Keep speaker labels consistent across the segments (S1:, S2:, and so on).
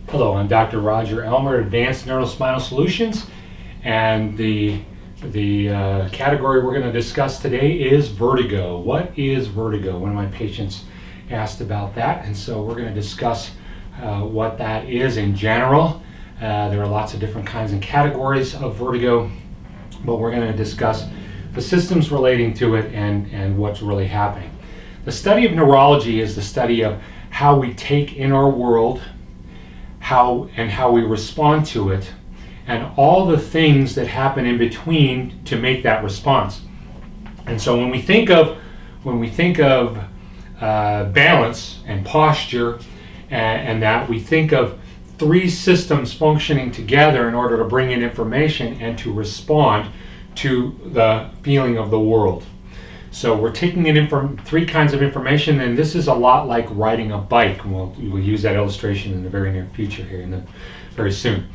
S1: Hello, I'm Dr. Roger Elmer, Advanced Neurospinal Solutions, and the category we're going to discuss today is vertigo. What is vertigo? One of my patients asked about that, and so we're going to discuss what that is in general. There are lots of different kinds and categories of vertigo, but we're going to discuss the systems relating to it and what's really happening. The study of neurology is the study of how we take in our world, how we respond to it, and all the things that happen in between to make that response. And so when we think of balance and posture, and that we think of three systems functioning together in order to bring in information and to respond to the feeling of the world. So we're taking in three kinds of information, and this is a lot like riding a bike. We'll use that illustration in the very near future here, very soon.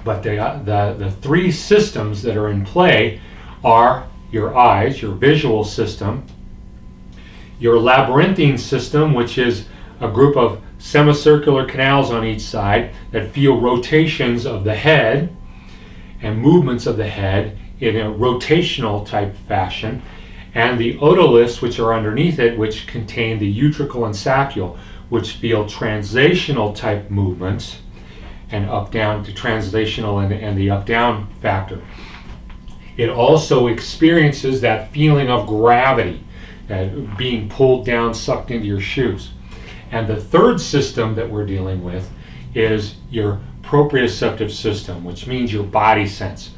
S1: But the three systems that are in play are your eyes, your visual system, your labyrinthine system, which is a group of semicircular canals on each side that feel rotations of the head and movements of the head in a rotational type fashion, and the otoliths, which are underneath it, which contain the utricle and saccule, which feel translational type movements, and up-down to translational and the up-down factor. It also experiences that feeling of gravity, being pulled down, sucked into your shoes. And the third system that we're dealing with is your proprioceptive system, which means your body sense.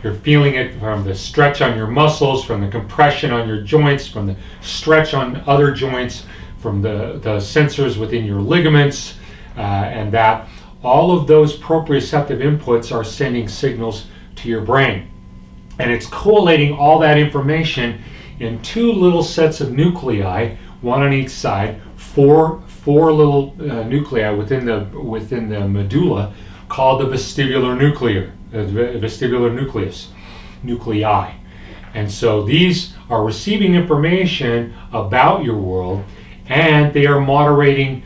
S1: You're feeling it from the stretch on your muscles, from the compression on your joints, from the stretch on other joints, from the sensors within your ligaments, and that all of those proprioceptive inputs are sending signals to your brain. And it's collating all that information in two little sets of nuclei, one on each side, four little nuclei within the medulla, called the vestibular nuclei. And so these are receiving information about your world, and they are moderating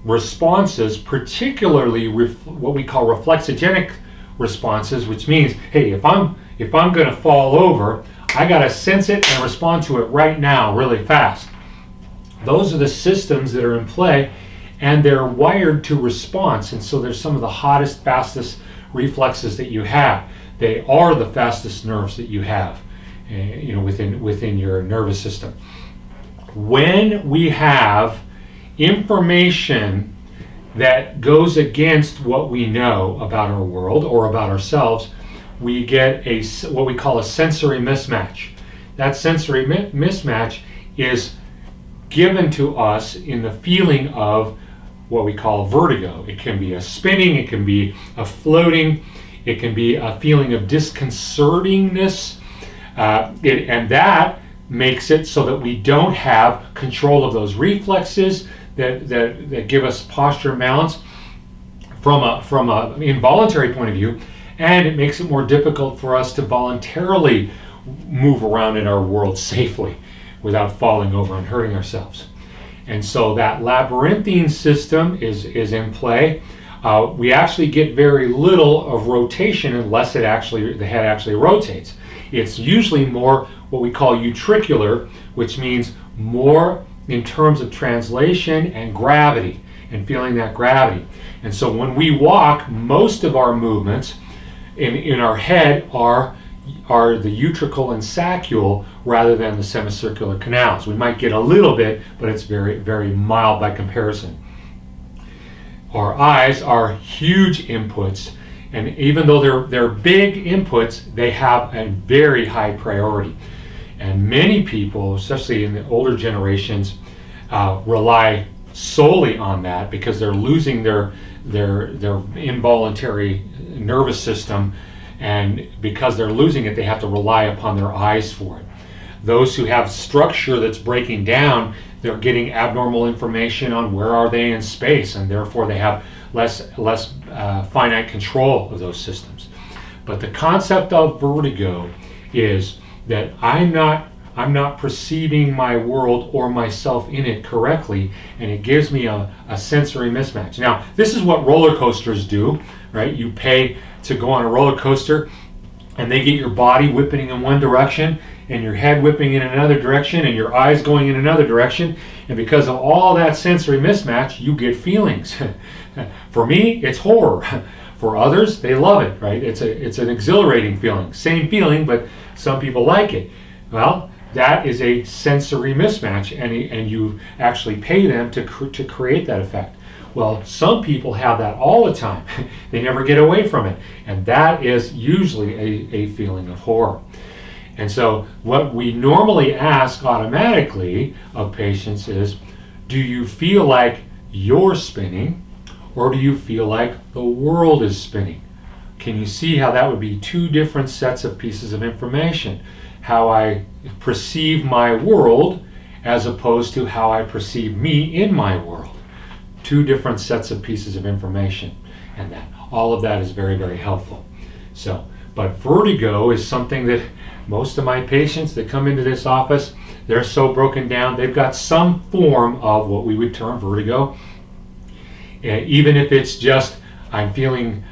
S1: responses, particularly what we call reflexogenic responses, which means, hey, if I'm going to fall over, I got to sense it and respond to it right now, really fast. Those are the systems that are in play, and they're wired to response. And so there's some of the hottest, fastest reflexes that you have. They are the fastest nerves that you have, within your nervous system. When we have information that goes against what we know about our world or about ourselves, we get what we call a sensory mismatch. That sensory mismatch is given to us in the feeling of what we call vertigo. It can be a spinning, it can be a floating, it can be a feeling of disconcertingness, and that makes it so that we don't have control of those reflexes that give us posture and balance from a involuntary point of view, and it makes it more difficult for us to voluntarily move around in our world safely without falling over and hurting ourselves. And so that labyrinthine system is in play. We actually get very little of rotation unless the head actually rotates. It's usually more what we call utricular, which means more in terms of translation and gravity, and feeling that gravity. And so when we walk, most of our movements in our head are the utricle and saccule rather than the semicircular canals. We might get a little bit, but it's very, very mild by comparison. Our eyes are huge inputs, and even though they're big inputs, they have a very high priority. And many people, especially in the older generations, rely solely on that because they're losing their involuntary nervous system, and because they're losing it, they have to rely upon their eyes for it. Those who have structure that's breaking down, they're getting abnormal information on where are they in space, and therefore they have less finite control of those systems. But the concept of vertigo is that I'm not I'm not perceiving my world or myself in it correctly, and it gives me a sensory mismatch. Now, this is what roller coasters do, right? You pay to go on a roller coaster, and they get your body whipping in one direction, and your head whipping in another direction, and your eyes going in another direction, and because of all that sensory mismatch, you get feelings. For me, it's horror. For others, they love it, right? It's an exhilarating feeling. Same feeling, but some people like it. Well, that is a sensory mismatch, and you actually pay them to create that effect. Well, some people have that all the time. They never get away from it, and that is usually a feeling of horror. And so what we normally ask automatically of patients is, do you feel like you're spinning, or do you feel like the world is spinning? Can you see how that would be two different sets of pieces of information? How I perceive my world as opposed to how I perceive me in my world. Two different sets of pieces of information, and that all of that is very, very helpful. So, but vertigo is something that most of my patients that come into this office, they're so broken down, they've got some form of what we would term vertigo. Even if it's just I'm feeling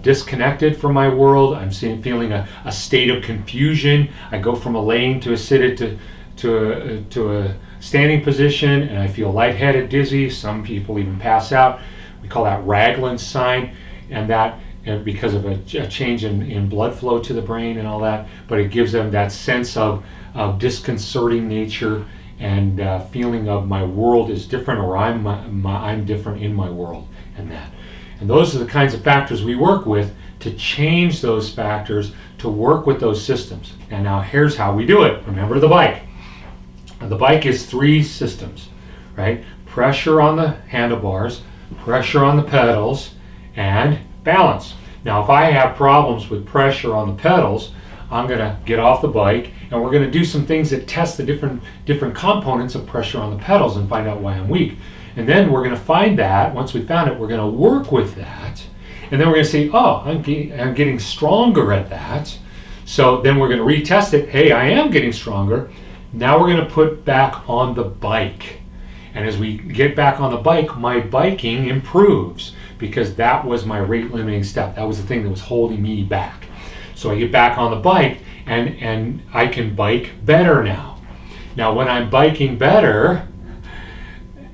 S1: disconnected from my world, I'm feeling a state of confusion. I go from a laying to a seated to a standing position, and I feel lightheaded, dizzy. Some people even pass out. We call that Ragland's sign, and that because of a change in blood flow to the brain and all that. But it gives them that sense of disconcerting nature and feeling of my world is different, or I'm different in my world, and that. And those are the kinds of factors we work with to change those factors to work with those systems. And now here's how we do it. Remember the bike. The bike is three systems, right? Pressure on the handlebars, pressure on the pedals, and balance. Now, if I have problems with pressure on the pedals, I'm going to get off the bike, and we're going to do some things that test the different components of pressure on the pedals and find out why I'm weak. And then we're going to find that, once we found it, we're going to work with that. And then we're going to say, oh, I'm getting stronger at that. So then we're going to retest it. Hey, I am getting stronger. Now we're going to put back on the bike. And as we get back on the bike, my biking improves, because that was my rate limiting step. That was the thing that was holding me back. So I get back on the bike, and I can bike better now. Now when I'm biking better,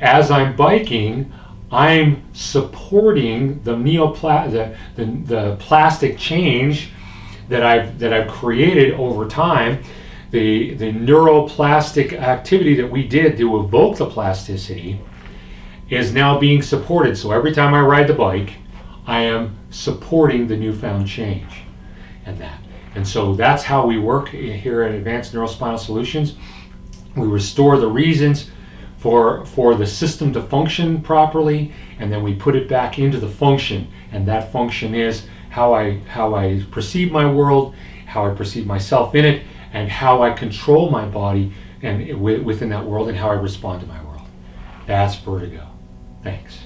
S1: as I'm biking, I'm supporting the plastic change that I've created over time, the neuroplastic activity that we did to evoke the plasticity is now being supported. So every time I ride the bike, I am supporting the newfound change and that. And so that's how we work here at Advanced Neurospinal Solutions. We restore the reasons for the system to function properly, and then we put it back into the function. And that function is how I perceive my world, how I perceive myself in it, and how I control my body and within that world, and how I respond to my world. That's vertigo. Thanks.